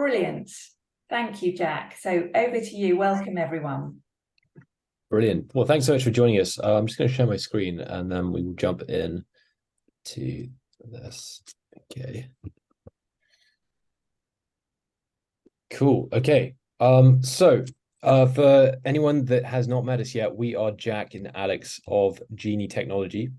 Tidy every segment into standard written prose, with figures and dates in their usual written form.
Brilliant. Thank you, Jack. So over to you. Welcome, everyone. Brilliant. Well, thanks so much for joining us. I'm just going to share my screen and then we will jump in to this. Okay. Cool. Okay. For anyone that has not met us yet, we are Jack and Alex of Genie Technology.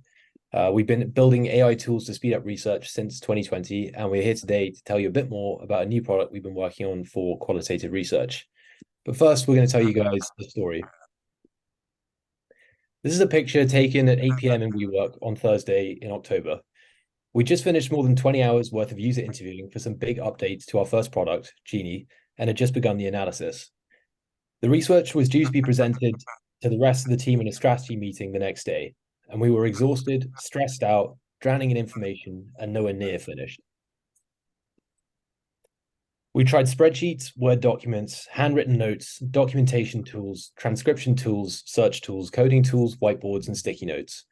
We've been building AI tools to speed up research since 2020, and we're here today to tell you a bit more about a new product we've been working on for qualitative research. But first, we're going to tell you guys the story. This is a picture taken at 8 p.m. in WeWork on Thursday in October. We just finished more than 20 hours worth of user interviewing for some big updates to our first product, Genie, and had just begun the analysis. The research was due to be presented to the rest of the team in a strategy meeting the next day, and we were exhausted, stressed out, drowning in information, and nowhere near finished. We tried spreadsheets, Word documents, handwritten notes, documentation tools, transcription tools, search tools, coding tools, whiteboards, and sticky notes.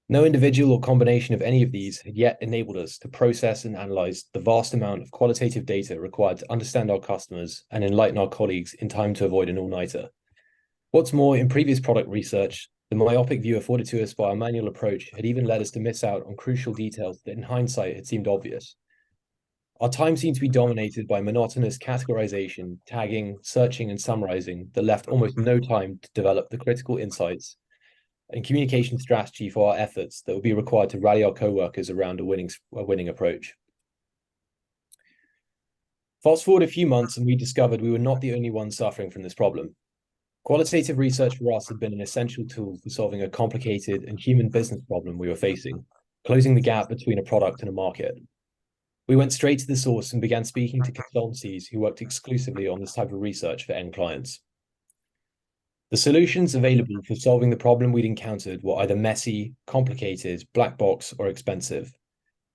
No individual or combination of any of these had yet enabled us to process and analyze the vast amount of qualitative data required to understand our customers and enlighten our colleagues in time to avoid an all-nighter. What's more, in previous product research, the myopic view afforded to us by our manual approach had even led us to miss out on crucial details that in hindsight had seemed obvious. Our time seemed to be dominated by monotonous categorization, tagging, searching, and summarizing that left almost no time to develop the critical insights and communication strategy for our efforts that would be required to rally our co-workers around a winning approach. Fast forward a few months and we discovered we were not the only ones suffering from this problem. Qualitative research for us had been an essential tool for solving a complicated and human business problem we were facing, closing the gap between a product and a market. We went straight to the source and began speaking to consultancies who worked exclusively on this type of research for end clients. The solutions available for solving the problem we'd encountered were either messy, complicated, black box, or expensive.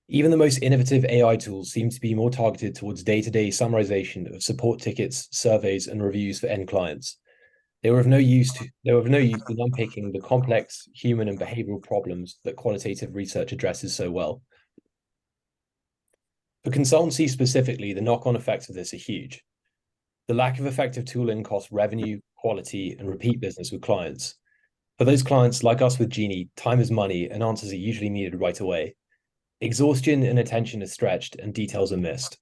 Even the most innovative AI tools seemed to be more targeted towards day-to-day summarization of support tickets, surveys, and reviews for end clients. They were of no use in unpicking the complex human and behavioral problems that qualitative research addresses so well. For consultancy specifically, the knock-on effects of this are huge. The lack of effective tooling costs revenue, quality, and repeat business with clients. For those clients like us with Genie, time is money and answers are usually needed right away. Exhaustion and attention are stretched and details are missed.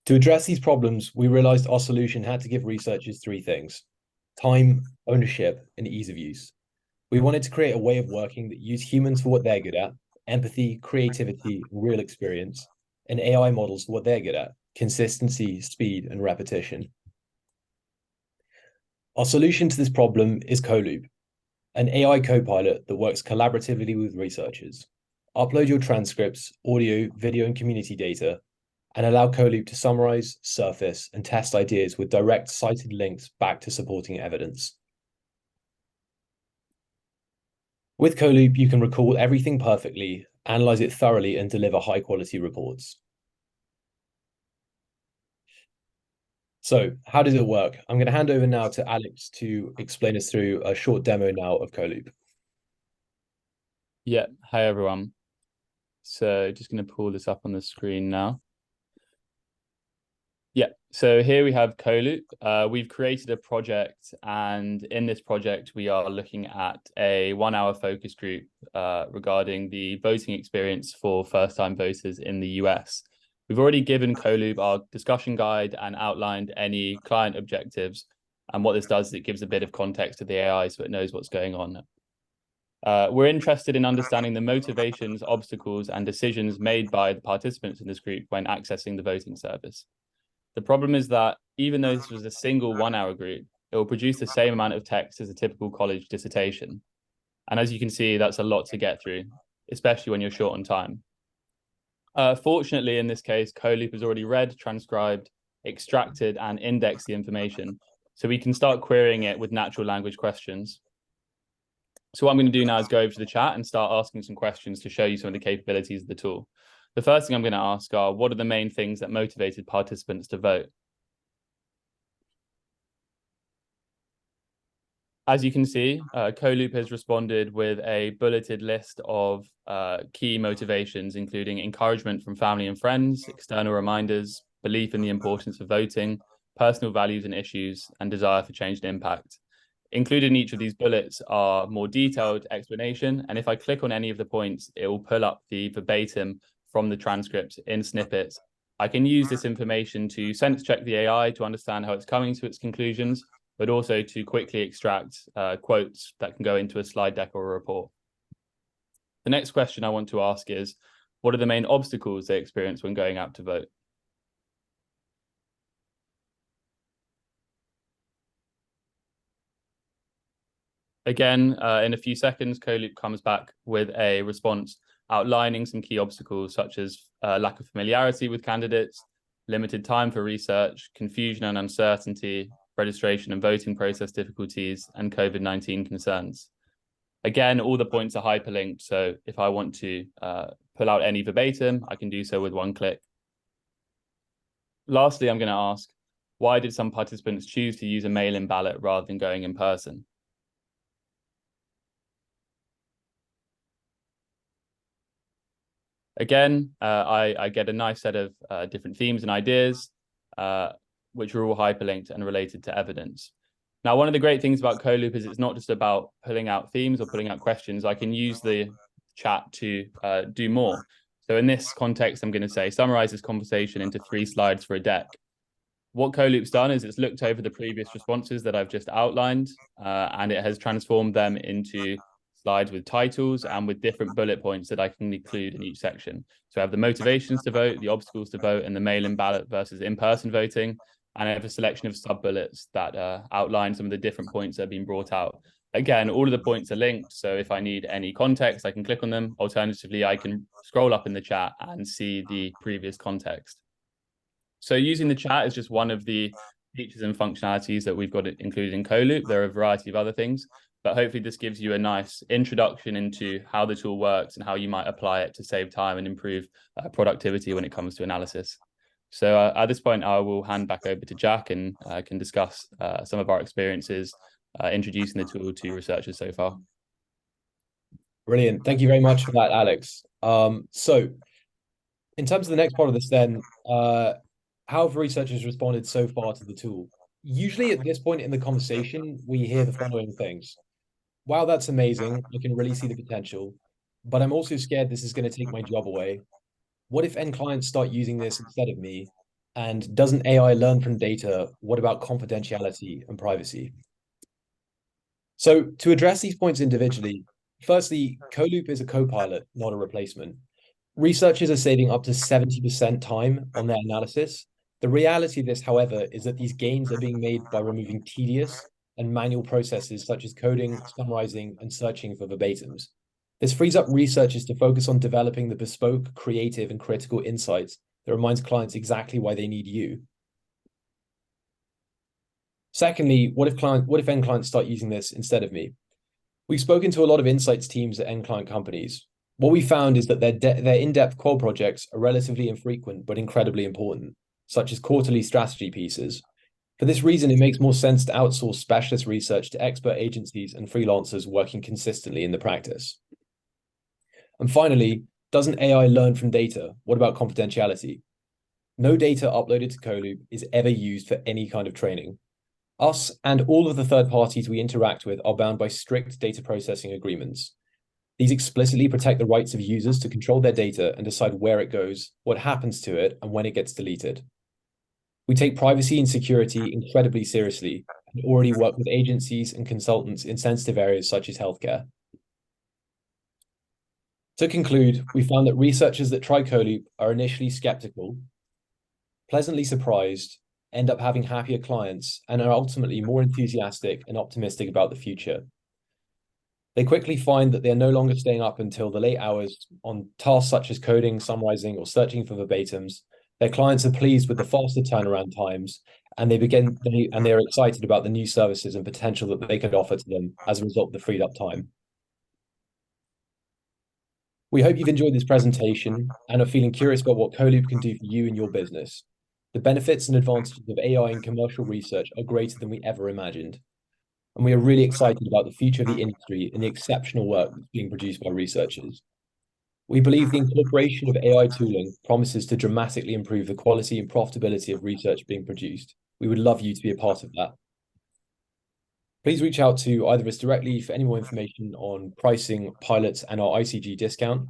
To address these problems, we realized our solution had to give researchers three things: time, ownership, and ease of use. We wanted to create a way of working that used humans for what they're good at, empathy, creativity, real experience, and AI models for what they're good at, consistency, speed, and repetition. Our solution to this problem is CoLoop, an AI co-pilot that works collaboratively with researchers. Upload your transcripts, audio, video, and community data, and allow CoLoop to summarize, surface, and test ideas with direct cited links back to supporting evidence. With CoLoop, you can recall everything perfectly, analyze it thoroughly, and deliver high-quality reports. So how does it work? I'm going to hand over now to Alex to explain us through a short demo now of CoLoop. Yeah, hi everyone. So just going to pull this up on the screen now. Yeah, so here we have CoLoop. We've created a project, and in this project, we are looking at a 1-hour focus group regarding the voting experience for first-time voters in the US. We've already given CoLoop our discussion guide and outlined any client objectives. And what this does is it gives a bit of context to the AI so it knows what's going on. We're interested in understanding the motivations, obstacles, and decisions made by the participants in this group when accessing the voting service. The problem is that even though this was a single 1-hour group, it will produce the same amount of text as a typical college dissertation. And as you can see, that's a lot to get through, especially when you're short on time. Fortunately, in this case, CoLoop has already read, transcribed, extracted, and indexed the information, so we can start querying it with natural language questions. So what I'm going to do now is go over to the chat and start asking some questions to show you some of the capabilities of the tool. The first thing I'm going to ask are, what are the main things that motivated participants to vote? As you can see, CoLoop has responded with a bulleted list of key motivations, including encouragement from family and friends, external reminders, belief in the importance of voting, personal values and issues, and desire for change and impact. Included in each of these bullets are more detailed explanation, and if I click on any of the points, it will pull up the verbatim from the transcript in snippets. I can use this information to sense check the AI to understand how it's coming to its conclusions, but also to quickly extract quotes that can go into a slide deck or a report. The next question I want to ask is, what are the main obstacles they experience when going out to vote? Again, in a few seconds, CoLoop comes back with a response outlining some key obstacles such as lack of familiarity with candidates, limited time for research, confusion and uncertainty, registration and voting process difficulties, and COVID-19 concerns. Again, all the points are hyperlinked, so if I want to pull out any verbatim, I can do so with one click. Lastly, I'm going to ask, why did some participants choose to use a mail-in ballot rather than going in person? Again, I get a nice set of different themes and ideas, which are all hyperlinked and related to evidence. Now, one of the great things about CoLoop is it's not just about pulling out themes or pulling out questions. I can use the chat to do more. So in this context, I'm going to say, summarize this conversation into 3 slides for a deck. What CoLoop's done is it's looked over the previous responses that I've just outlined, and it has transformed them into slides with titles and with different bullet points that I can include in each section. So I have the motivations to vote, the obstacles to vote, and the mail-in ballot versus in-person voting. And I have a selection of sub-bullets that outline some of the different points that have been brought out. Again, all of the points are linked, so if I need any context, I can click on them. Alternatively, I can scroll up in the chat and see the previous context. So using the chat is just one of the features and functionalities that we've got included in CoLoop. There are a variety of other things, but hopefully this gives you a nice introduction into how the tool works and how you might apply it to save time and improve productivity when it comes to analysis. So at this point, I will hand back over to Jack and can discuss some of our experiences introducing the tool to researchers so far. Brilliant. Thank you very much for that, Alex. So in terms of the next part of this then, how have researchers responded so far to the tool? Usually at this point in the conversation, we hear the following things. Wow, that's amazing. I can really see the potential, but I'm also scared this is going to take my job away. What if end clients start using this instead of me? And doesn't AI learn from data? What about confidentiality and privacy? So to address these points individually, firstly, CoLoop is a co-pilot, not a replacement. Researchers are saving up to 70% time on their analysis. The reality of this, however, is that these gains are being made by removing tedious and manual processes such as coding, summarizing, and searching for verbatims. This frees up researchers to focus on developing the bespoke, creative, and critical insights that reminds clients exactly why they need you. Secondly, what if end clients start using this instead of me? We've spoken to a lot of insights teams at end client companies. What we found is that their in-depth qual projects are relatively infrequent, but incredibly important, such as quarterly strategy pieces. For this reason, it makes more sense to outsource specialist research to expert agencies and freelancers working consistently in the practice. And finally, doesn't AI learn from data? What about confidentiality? No data uploaded to CoLoop is ever used for any kind of training. Us and all of the third parties we interact with are bound by strict data processing agreements. These explicitly protect the rights of users to control their data and decide where it goes, what happens to it, and when it gets deleted. We take privacy and security incredibly seriously and already work with agencies and consultants in sensitive areas such as healthcare. To conclude, we found that researchers that try CoLoop are initially skeptical, pleasantly surprised, end up having happier clients, and are ultimately more enthusiastic and optimistic about the future. They quickly find that they are no longer staying up until the late hours on tasks such as coding, summarizing, or searching for verbatims. Their clients are pleased with the faster turnaround times, and they are excited about the new services and potential that they could offer to them as a result of the freed up time. We hope you've enjoyed this presentation and are feeling curious about what CoLoop can do for you and your business. The benefits and advantages of AI in commercial research are greater than we ever imagined. and we are really excited about the future of the industry and the exceptional work that's being produced by researchers. We believe the incorporation of AI tooling promises to dramatically improve the quality and profitability of research being produced. We would love you to be a part of that. Please reach out to either of us directly for any more information on pricing, pilots, and our ICG discount.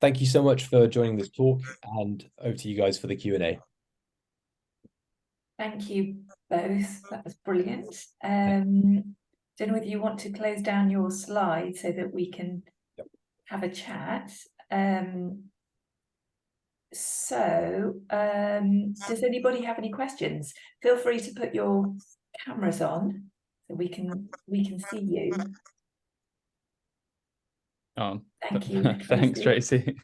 Thank you so much for joining this talk, and over to you guys for the Q&A. Thank you both. That was brilliant. Don't know whether you want to close down your slide so that we can have a chat. Does anybody have any questions? Feel free to put your cameras on so we can see you. Thank you. Thanks, Tracy.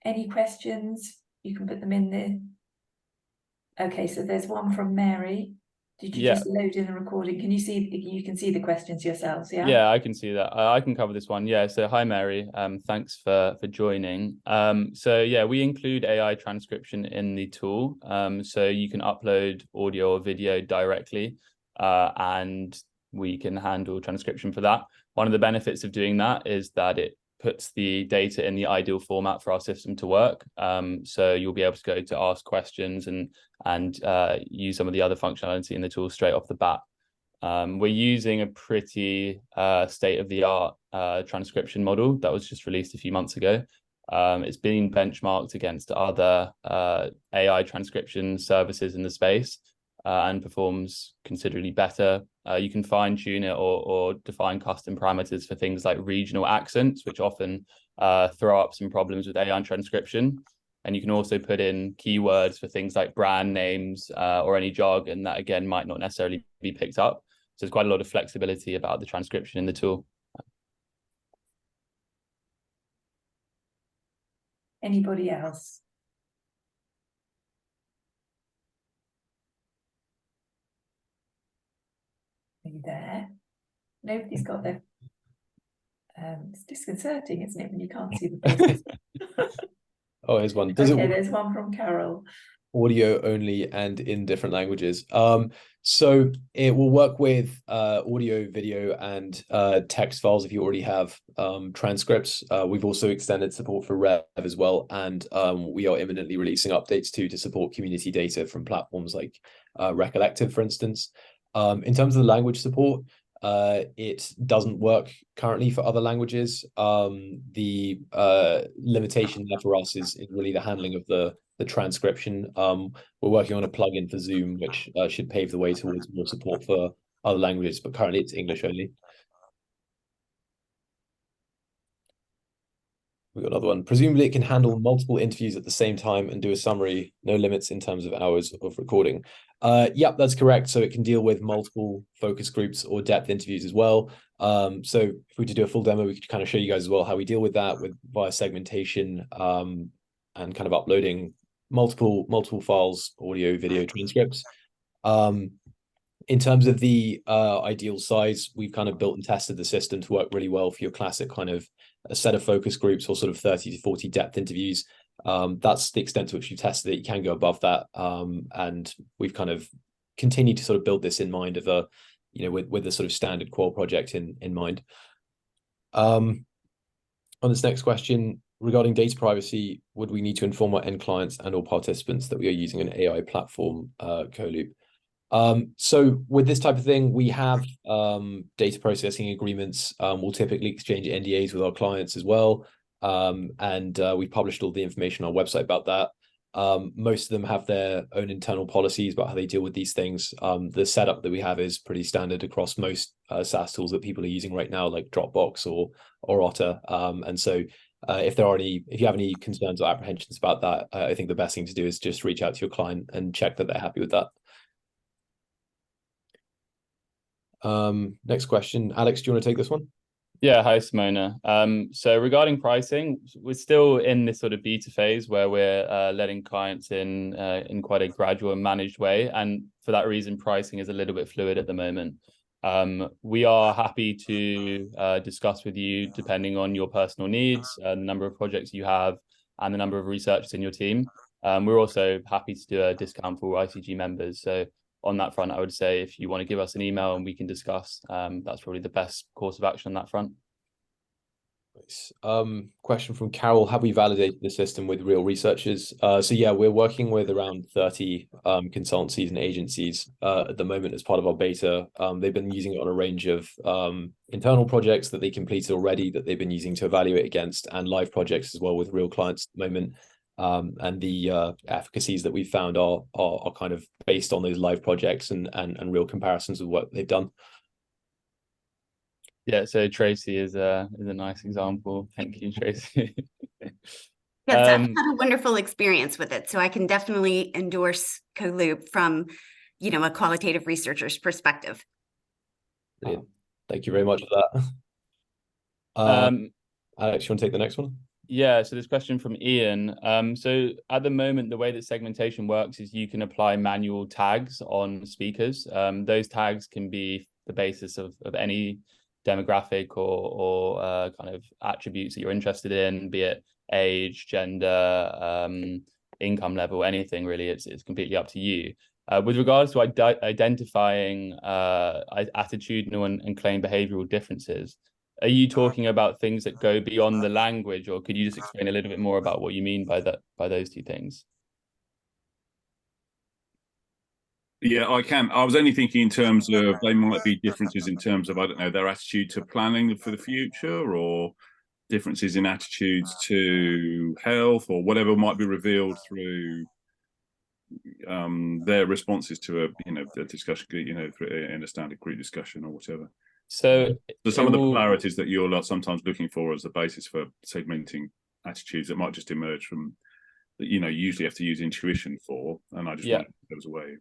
Any questions? You can put them in there. Okay, so there's one from Mary. Did you just load in the recording? Can you see? You can see the questions yourselves, yeah? Yeah, I can see that. I can cover this one. Yeah. So hi, Mary. Thanks for joining. So yeah, we include AI transcription in the tool. So you can upload audio or video directly, and we can handle transcription for that. One of the benefits of doing that is that it puts the data in the ideal format for our system to work. So you'll be able to go to ask questions and use some of the other functionality in the tool straight off the bat. We're using a pretty state-of-the-art transcription model that was just released a few months ago. It's been benchmarked against other AI transcription services in the space and performs considerably better. You can fine-tune it or define custom parameters for things like regional accents, which often throw up some problems with AI transcription. And you can also put in keywords for things like brand names or any jargon that, again, might not necessarily be picked up. So there's quite a lot of flexibility about the transcription in the tool. Anybody else? Are you there? Nobody's got their... it's disconcerting, isn't it, when you can't see the faces? Oh, here's one. There's one from Carol. Audio only and in different languages. So it will work with audio, video, and text files if you already have transcripts. We've also extended support for Rev as well, and we are imminently releasing updates to support community data from platforms like Recollective, for instance. In terms of the language support, it doesn't work currently for other languages. The limitation there for us is really the handling of the transcription. We're working on a plugin for Zoom, which should pave the way towards more support for other languages, but currently it's English only. We've got another one. Presumably it can handle multiple interviews at the same time and do a summary, no limits in terms of hours of recording. Yep, that's correct. So it can deal with multiple focus groups or depth interviews as well. So if we were to do a full demo, we could kind of show you guys as well how we deal with that via segmentation and kind of uploading multiple files, audio, video, transcripts. In terms of the ideal size, we've kind of built and tested the system to work really well for your classic kind of a set of focus groups or sort of 30 to 40 depth interviews. That's the extent to which we've tested it. You can go above that. And we've kind of continued to sort of build this in mind of a, with the sort of standard qual project in mind. On this next question, regarding data privacy, would we need to inform our end clients and or participants that we are using an AI platform, CoLoop? So with this type of thing, we have data processing agreements. We'll typically exchange NDAs with our clients as well. And we published all the information on our website about that. Most of them have their own internal policies about how they deal with these things. The setup that we have is pretty standard across most SaaS tools that people are using right now, like Dropbox or Otter. And so if you have any concerns or apprehensions about that, I think the best thing to do is just reach out to your client and check that they're happy with that. Next question. Alex, do you want to take this one? Yeah, hi Simona. So regarding pricing, we're still in this sort of beta phase where we're letting clients in quite a gradual and managed way, and for that reason, pricing is a little bit fluid at the moment. We are happy to discuss with you depending on your personal needs, the number of projects you have, and the number of researchers in your team. We're also happy to do a discount for ICG members. So on that front, I would say if you want to give us an email and we can discuss, that's probably the best course of action on that front. Nice. Question from Carol: have we validated the system with real researchers? So yeah, we're working with around 30 consultancies and agencies at the moment as part of our beta. They've been using it on a range of internal projects that they completed already that they've been using to evaluate against, and live projects as well with real clients at the moment. And the efficacies that we've found are kind of based on those live projects and real comparisons of what they've done. Yeah, so Tracy is a nice example. Thank you, Tracy. Yes, I've had a wonderful experience with it, so I can definitely endorse CoLoop from, a qualitative researcher's perspective. Brilliant. Thank you very much for that. Alex, you want to take the next one? Yeah, so this question from Ian. So at the moment, the way that segmentation works is you can apply manual tags on speakers. Those tags can be the basis of any demographic or kind of attributes that you're interested in, be it age, gender, income level, anything really. It's completely up to you. With regards to identifying attitudinal and claim behavioral differences, are you talking about things that go beyond the language, or could you just explain a little bit more about what you mean by those two things? Yeah, I can. I was only thinking in terms of they might be differences in terms of, I don't know, their attitude to planning for the future, or differences in attitudes to health, or whatever might be revealed through their responses to a discussion, in a standard group discussion or whatever. So some of the polarities that you're sometimes looking for as the basis for segmenting attitudes that might just emerge from that, you usually have to use intuition for, and I just wanted there was a way.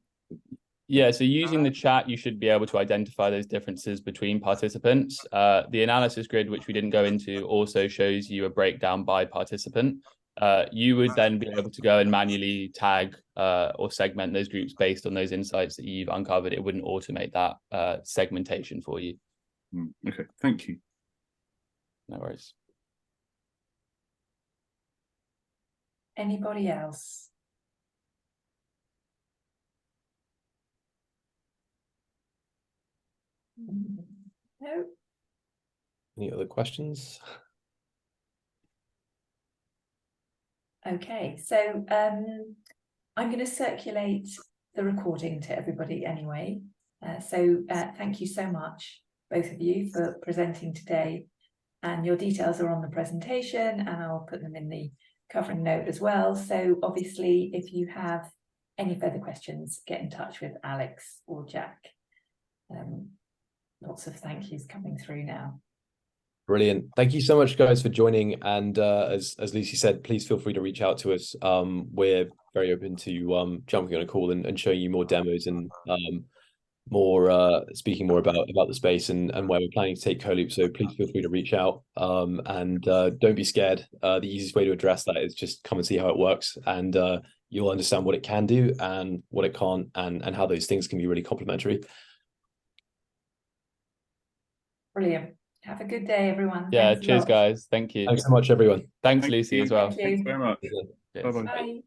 Yeah, so using the chat, you should be able to identify those differences between participants. The analysis grid, which we didn't go into, also shows you a breakdown by participant. You would then be able to go and manually tag or segment those groups based on those insights that you've uncovered. It wouldn't automate that segmentation for you. Okay, thank you. No worries. Anybody else? No. Any other questions? Okay, so I'm going to circulate the recording to everybody anyway. Thank you so much, both of you, for presenting today. And your details are on the presentation, and I'll put them in the covering note as well. So obviously, if you have any further questions, get in touch with Alex or Jack. Lots of thank yous coming through now. Brilliant. Thank you so much, guys, for joining. And as Lucy said, please feel free to reach out to us. We're very open to jumping on a call and showing you more demos and speaking more about the space and where we're planning to take CoLoop. So please feel free to reach out and don't be scared. The easiest way to address that is just come and see how it works, and you'll understand what it can do and what it can't, and how those things can be really complementary. Brilliant. Have a good day, everyone. Yeah, Thanks cheers, guys. Thank you. Thanks so much, everyone. Thanks, Lucy, as well. Thanks very much. Cheers. Bye-bye. Bye.